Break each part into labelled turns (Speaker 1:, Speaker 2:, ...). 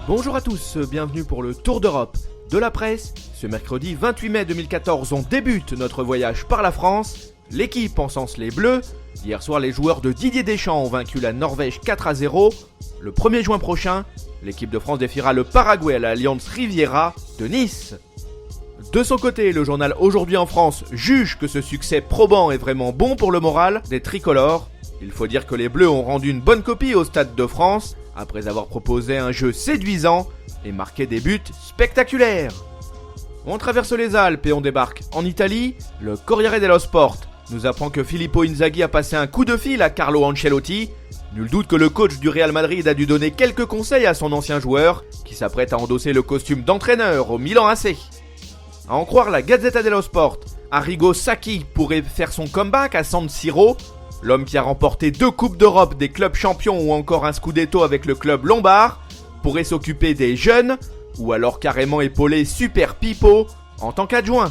Speaker 1: Bonjour à tous, bienvenue pour le Tour d'Europe de la presse. Ce mercredi 28 mai 2014, on débute notre voyage par la France. L'équipe encense les Bleus. Hier soir, les joueurs de Didier Deschamps ont vaincu la Norvège 4-0. Le 1er juin prochain, l'équipe de France défiera le Paraguay à l'Allianz Riviera de Nice. De son côté, le journal Aujourd'hui en France juge que ce succès probant est vraiment bon pour le moral des tricolores. Il faut dire que les Bleus ont rendu une bonne copie au Stade de France, après avoir proposé un jeu séduisant et marqué des buts spectaculaires. On traverse les Alpes et on débarque en Italie. Le Corriere dello Sport nous apprend que Filippo Inzaghi a passé un coup de fil à Carlo Ancelotti. Nul doute que le coach du Real Madrid a dû donner quelques conseils à son ancien joueur, qui s'apprête à endosser le costume d'entraîneur au Milan AC. À en croire la Gazzetta dello Sport, Arrigo Sacchi pourrait faire son comeback à San Siro. L'homme qui a remporté 2 Coupes d'Europe, des clubs champions ou encore un Scudetto avec le club lombard pourrait s'occuper des jeunes ou alors carrément épauler Super Pippo en tant qu'adjoint.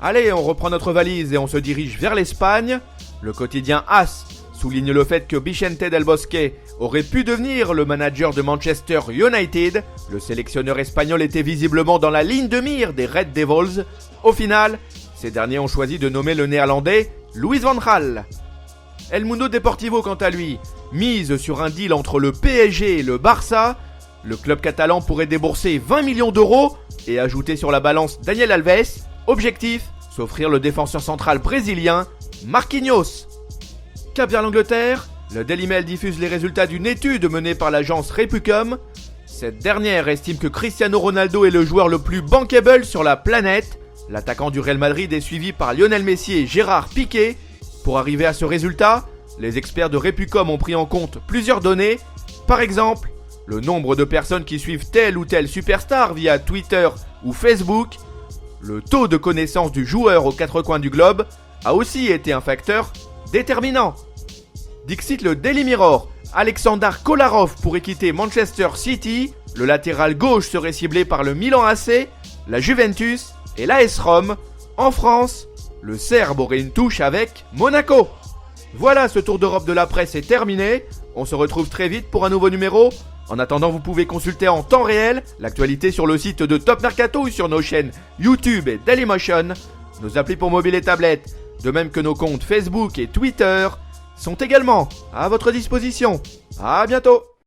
Speaker 1: Allez, on reprend notre valise et on se dirige vers l'Espagne. Le quotidien AS souligne le fait que Vicente Del Bosque aurait pu devenir le manager de Manchester United. Le sélectionneur espagnol était visiblement dans la ligne de mire des Red Devils. Au final, ces derniers ont choisi de nommer le néerlandais Luis van Gaal. El Mundo Deportivo, quant à lui, mise sur un deal entre le PSG et le Barça. Le club catalan pourrait débourser 20 millions d'euros et ajouter sur la balance Daniel Alves. Objectif, s'offrir le défenseur central brésilien Marquinhos. Cap vers l'Angleterre, le Daily Mail diffuse les résultats d'une étude menée par l'agence Repucom. Cette dernière estime que Cristiano Ronaldo est le joueur le plus bankable sur la planète. L'attaquant du Real Madrid est suivi par Lionel Messi et Gérard Piqué. Pour arriver à ce résultat, les experts de Repucom ont pris en compte plusieurs données. Par exemple, le nombre de personnes qui suivent telle ou telle superstar via Twitter ou Facebook. Le taux de connaissance du joueur aux 4 coins du globe a aussi été un facteur déterminant. Dixit le Daily Mirror, Alexander Kolarov pourrait quitter Manchester City. Le latéral gauche serait ciblé par le Milan AC, la Juventus et l'AS Rome. En France, le Serbe aurait une touche avec Monaco. Voilà, ce tour d'Europe de la presse est terminé. On se retrouve très vite pour un nouveau numéro. En attendant, vous pouvez consulter en temps réel l'actualité sur le site de Top Mercato ou sur nos chaînes YouTube et Dailymotion. Nos applis pour mobile et tablette, de même que nos comptes Facebook et Twitter, sont également à votre disposition. À bientôt.